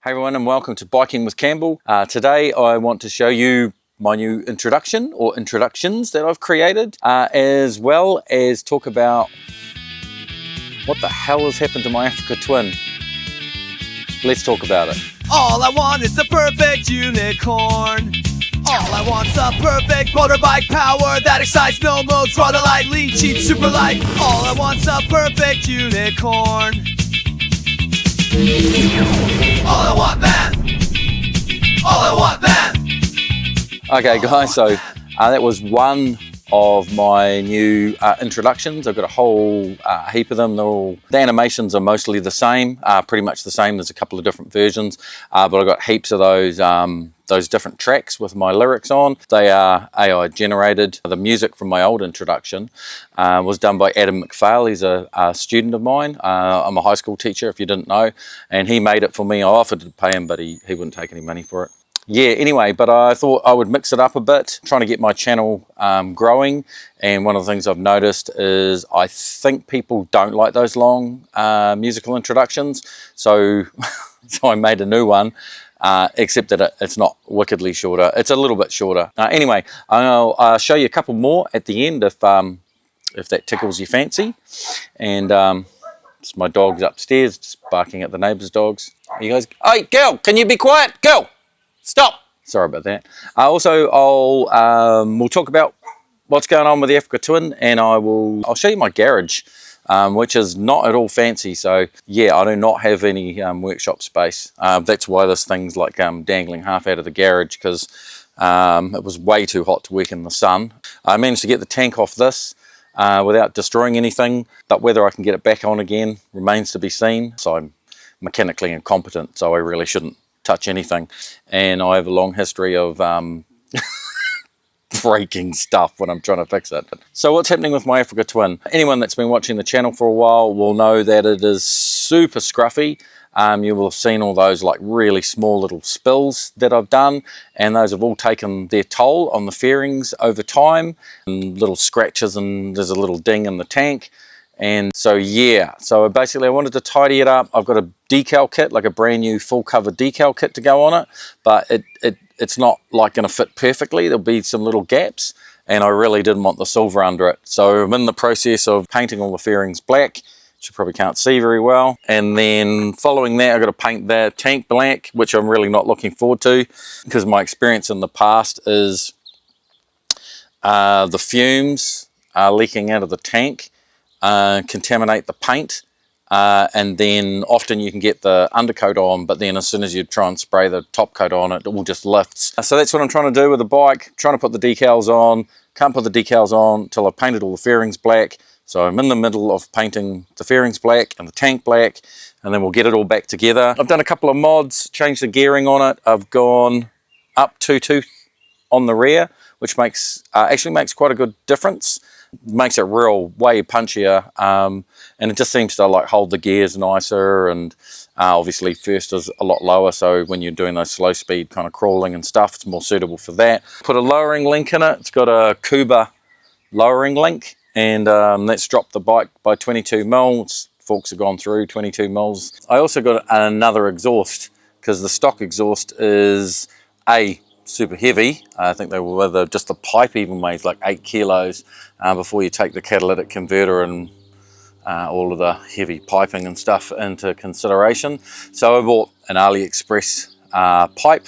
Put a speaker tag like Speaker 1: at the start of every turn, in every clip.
Speaker 1: Hey everyone, and welcome to Biking with Campbell. Today I want to show you my new introduction or introductions that I've created, as well as talk about what the hell has happened to my Africa Twin. Let's talk about it.
Speaker 2: All I want is the perfect unicorn. All I want's a perfect motorbike power that excites, no modes, throttle light, lean, cheap, super light. All I want's a perfect unicorn. All I want, man. All I want, man.
Speaker 1: Okay guys, so that was one of my new introductions. I've got a whole heap of them. The animations are mostly the same, pretty much the same. There's a couple of different versions, but I've got heaps of those different tracks with my lyrics on. They are AI generated. The music from my old introduction was done by Adam McPhail. He's a student of mine. I'm a high school teacher, if you didn't know, and he made it for me. I offered to pay him, but he wouldn't take any money for it. Yeah, anyway, but I thought I would mix it up a bit, trying to get my channel growing. And one of the things I've noticed is I think people don't like those long musical introductions. So, so I made a new one, except that it's not wickedly shorter. It's a little bit shorter. Anyway, I'll show you a couple more at the end if that tickles your fancy. And it's my dog's upstairs, just barking at the neighbours' dogs. You guys, hey, girl, can you be quiet? Girl! Stop! Sorry about that. Also, we'll talk about what's going on with the Africa Twin, and I'll show you my garage, which is not at all fancy. So yeah, I do not have any workshop space. That's why this thing's like dangling half out of the garage, because it was way too hot to work in the sun. I managed to get the tank off this without destroying anything, but whether I can get it back on again remains to be seen. So I'm mechanically incompetent, so I really shouldn't touch anything, and I have a long history of breaking stuff when I'm trying to fix it. So what's happening with my Africa Twin? Anyone that's been watching the channel for a while will know that it is super scruffy. You will have seen all those like really small little spills that I've done, and those have all taken their toll on the fairings over time, and little scratches, and there's a little ding in the tank. And so yeah, so basically I wanted to tidy it up. I've got a decal kit, like a brand new full cover decal kit to go on it, but it's not like going to fit perfectly. There'll be some little gaps, and I really didn't want the silver under it. So I'm in the process of painting all the fairings black, which you probably can't see very well. And then following that, I've got to paint the tank black, which I'm really not looking forward to, because my experience in the past is the fumes are leaking out of the tank, contaminate the paint, and then often you can get the undercoat on, but then as soon as you try and spray the top coat on, it all just lifts. So that's what I'm trying to do with the bike, trying to put the decals on. Can't put the decals on until I've painted all the fairings black. So I'm in the middle of painting the fairings black and the tank black, and then we'll get it all back together. I've done a couple of mods, changed the gearing on it. I've gone up 2 tooth on the rear, which actually makes quite a good difference. Makes it real way punchier, and it just seems to like hold the gears nicer, and obviously first is a lot lower, so when you're doing those slow speed kind of crawling and stuff, it's more suitable for that. Put a lowering link in it. It's got a Kuba lowering link, and that's dropped the bike by 22 mils. Forks have gone through 22 mils. I also got another exhaust, because the stock exhaust is super heavy. I think just the pipe even weighs like 8 kilos before you take the catalytic converter and all of the heavy piping and stuff into consideration. So I bought an AliExpress pipe.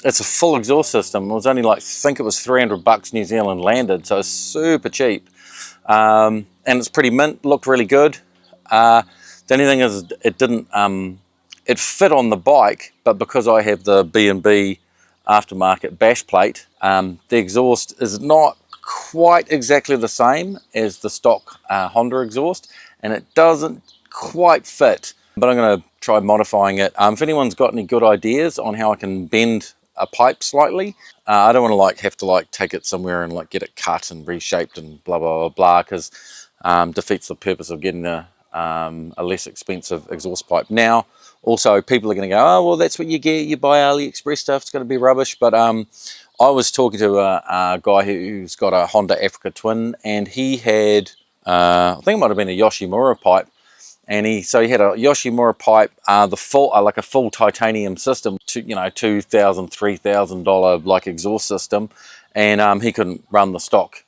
Speaker 1: It's a full exhaust system. It was only like, I think it was 300 bucks New Zealand landed, so it's super cheap. And it's pretty mint, looked really good. The only thing is it didn't, it fit on the bike, but because I have the B&B aftermarket bash plate, the exhaust is not quite exactly the same as the stock Honda exhaust, and it doesn't quite fit, but I'm going to try modifying it. If anyone's got any good ideas on how I can bend a pipe slightly, I don't want to have to take it somewhere and get it cut and reshaped and blah blah blah blah, because defeats the purpose of getting a less expensive exhaust pipe. Now also people are going to go, oh well, that's what you get, you buy AliExpress stuff, it's going to be rubbish. But I was talking to a guy who's got a Honda Africa Twin, and he had I think it might have been a Yoshimura pipe, And he had a Yoshimura pipe, the full like a full titanium system, $2,000, $3,000 like exhaust system, and he couldn't run the stock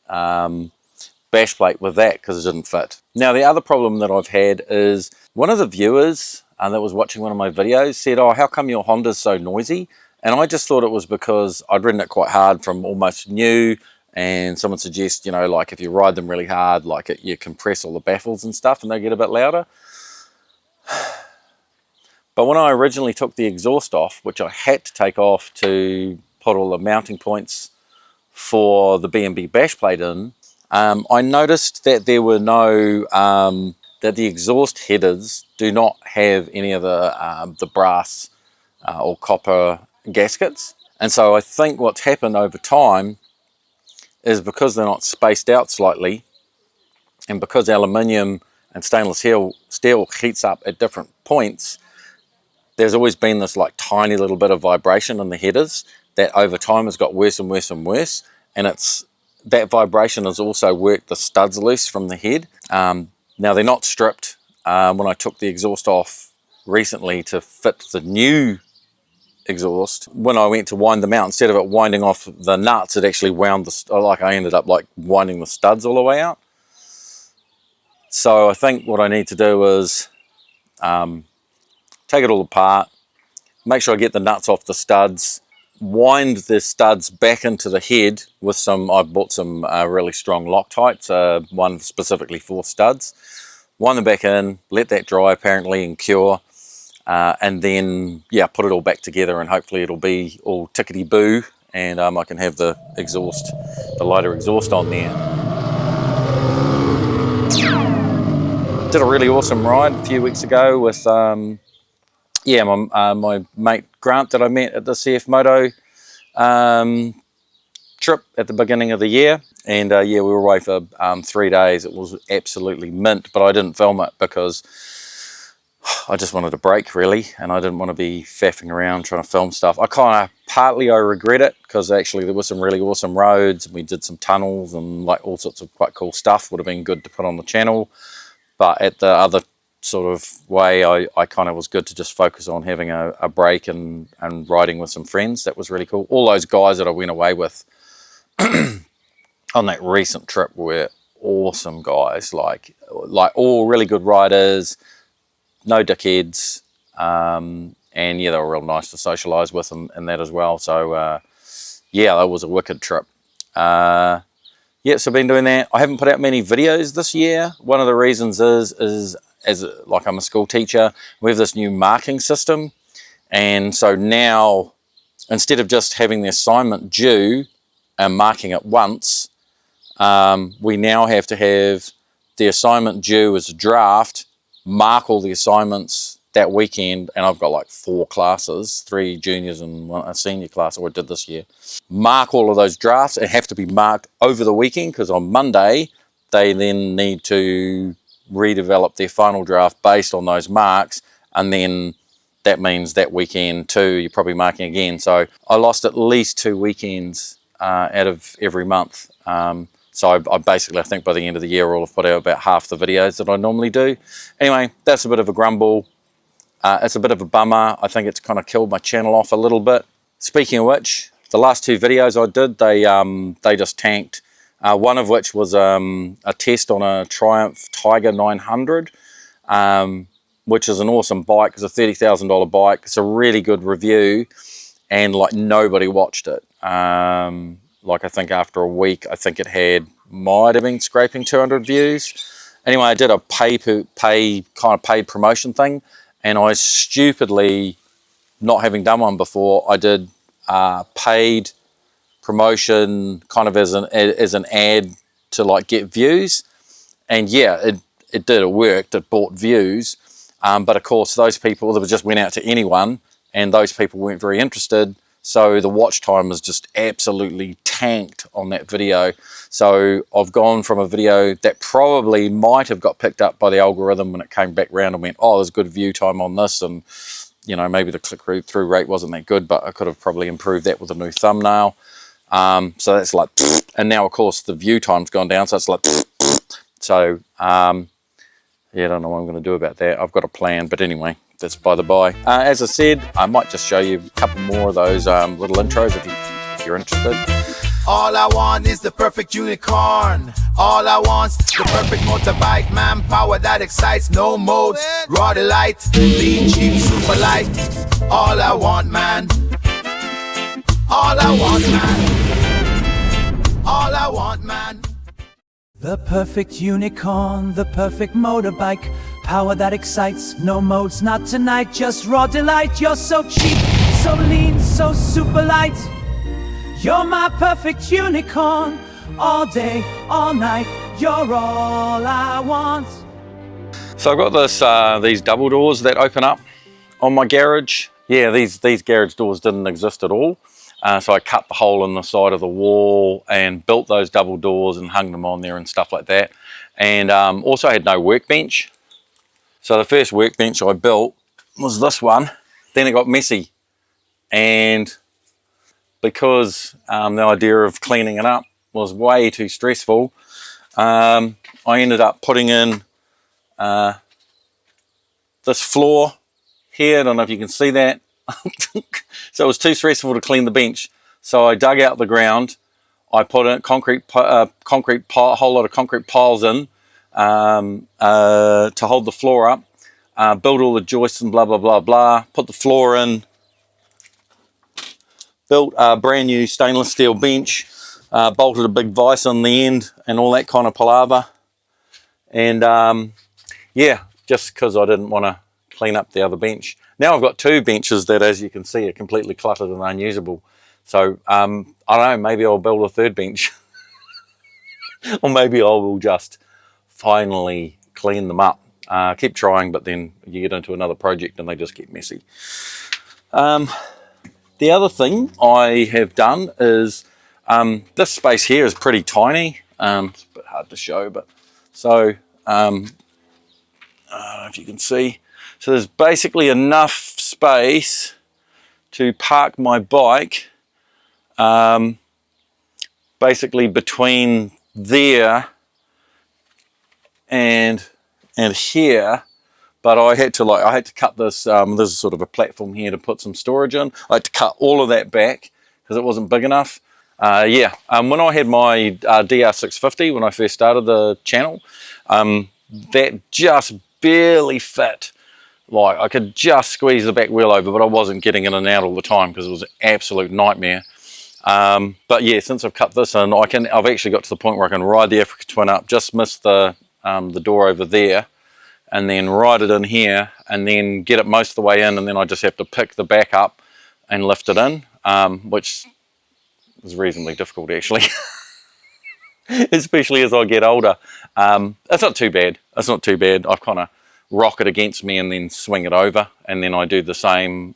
Speaker 1: bash plate with that because it didn't fit. Now the other problem that I've had is one of the viewers that was watching one of my videos said, "Oh, how come your Honda's so noisy?" And I just thought it was because I'd ridden it quite hard from almost new, and someone suggests, like if you ride them really hard, like you compress all the baffles and stuff and they get a bit louder. But when I originally took the exhaust off, which I had to take off to put all the mounting points for the B&B bash plate in, I noticed that there were no, that the exhaust headers do not have any of the brass or copper gaskets. And so I think what's happened over time is because they're not spaced out slightly, and because aluminium and stainless steel heats up at different points, there's always been this like tiny little bit of vibration in the headers that over time has got worse and worse and worse, and that vibration has also worked the studs loose from the head. Now they're not stripped. When I took the exhaust off recently to fit the new exhaust, when I went to wind them out, instead of it winding off the nuts, it actually wound I ended up like winding the studs all the way out. So I think what I need to do is take it all apart, make sure I get the nuts off the studs, wind the studs back into the head with I bought some really strong Loctites, one specifically for studs. Wind them back in, let that dry apparently and cure, and then put it all back together, and hopefully it'll be all tickety-boo, and I can have the lighter exhaust on there. Did a really awesome ride a few weeks ago with my mate Grant that I met at the CF Moto trip at the beginning of the year, and we were away for 3 days. It was absolutely mint, but I didn't film it because I just wanted a break really, and I didn't want to be faffing around trying to film stuff. Partly I regret it because actually there were some really awesome roads, and we did some tunnels and like all sorts of quite cool stuff. Would have been good to put on the channel, but at the other sort of way, I kind of was good to just focus on having a break and riding with some friends. That was really cool. All those guys that I went away with on that recent trip were awesome guys, like all really good riders, no dickheads, and they were real nice to socialise with and that as well. So that was a wicked trip. So I've been doing that. I haven't put out many videos this year. One of the reasons is like I'm a school teacher, we have this new marking system, and so now instead of just having the assignment due and marking it once, we now have to have the assignment due as a draft, mark all the assignments that weekend, and I've got like 4 classes, 3 juniors and a senior class I did this year. Mark all of those drafts and have to be marked over the weekend, because on Monday they then need to redevelop their final draft based on those marks, and then that means that weekend too you're probably marking again. So I lost at least 2 weekends out of every month. So I basically, I think by the end of the year I'll have put out about half the videos that I normally do. Anyway, that's a bit of a grumble. It's a bit of a bummer. I think it's kind of killed my channel off a little bit. Speaking of which, the last 2 videos I did, they just tanked. One of which was a test on a Triumph Tiger 900, which is an awesome bike. It's a $30,000 bike. It's a really good review, and like nobody watched it. Like I think after a week, I think it might have been scraping 200 views. Anyway, I did a paid promotion thing, and I stupidly, not having done one before, I did paid promotion kind of as an ad to like get views, and it did, it worked, it bought views, but of course those people that just went out to anyone, and those people weren't very interested, so the watch time was just absolutely tanked on that video. So I've gone from a video that probably might have got picked up by the algorithm when it came back round and went, oh, there's good view time on this, and maybe the click-through rate wasn't that good, but I could have probably improved that with a new thumbnail. So that's like, and now of course the view time's gone down, so it's like, so Yeah, I don't know what I'm going to do about that. I've got a plan, but anyway, that's by the by. As I said, I might just show you a couple more of those little intros if you're interested.
Speaker 2: All I want is the perfect unicorn. All I want's the perfect motorbike, manpower that excites, no modes, raw delight, lean, cheap, super light. All I want, man. All I want, man. All I want, man. The perfect unicorn, the perfect motorbike, power that excites, no modes, not tonight, just raw delight. You're so cheap, so lean, so super light. You're my perfect unicorn, all day, all night, you're all I want.
Speaker 1: So I've got these double doors that open up on my garage. Yeah, these garage doors didn't exist at all. So I cut the hole in the side of the wall and built those double doors and hung them on there and stuff like that. And also I had no workbench. So the first workbench I built was this one. Then it got messy. And because the idea of cleaning it up was way too stressful, I ended up putting in this floor here. I don't know if you can see that. So it was too stressful to clean the bench. So I dug out the ground. I put a whole lot of concrete piles in to hold the floor up. Built all the joists and blah blah blah blah. Put the floor in. Built a brand new stainless steel bench. Bolted a big vise on the end and all that kind of palaver. And yeah, just because I didn't want to clean up the other bench. Now I've got two benches that, as you can see, are completely cluttered and unusable. So I don't know, maybe I'll build a third bench. Or maybe I will just finally clean them up. Keep trying, but then you get into another project and they just get messy. The other thing I have done is, this space here is pretty tiny. It's a bit hard to show, but so I don't know if you can see. So there's basically enough space to park my bike basically between there and here, but I had to cut this. This is sort of a platform here to put some storage in. I had to cut all of that back because it wasn't big enough. Yeah, when I had my DR650, when I first started the channel, that just barely fit. Like I could just squeeze the back wheel over, but I wasn't getting in and out all the time because it was an absolute nightmare. But yeah, since I've cut this in, I've actually got to the point where I can ride the Africa Twin up, just miss the door over there, and then ride it in here, and then get it most of the way in, and then I just have to pick the back up and lift it in, which is reasonably difficult actually, especially as I get older. It's not too bad. It's not too bad. I've kind of rock it against me and then swing it over, and then I do the same.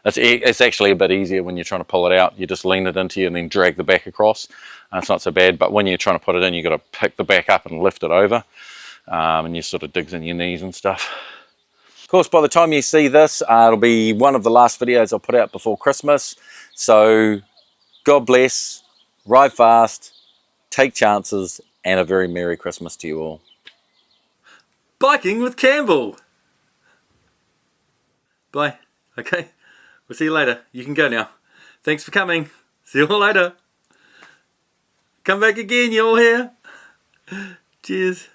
Speaker 1: It's actually a bit easier when you're trying to pull it out. You just lean it into you and then drag the back across. It's not so bad, but when you're trying to put it in, you've got to pick the back up and lift it over, and you sort of digs in your knees and stuff. Of course, by the time you see this, it'll be one of the last videos I'll put out before Christmas. So God bless, ride fast, take chances, and a very Merry Christmas to you all. Biking with Campbell. Bye. Okay. We'll see you later. You can go now. Thanks for coming. See you all later. Come back again, you all here. Cheers.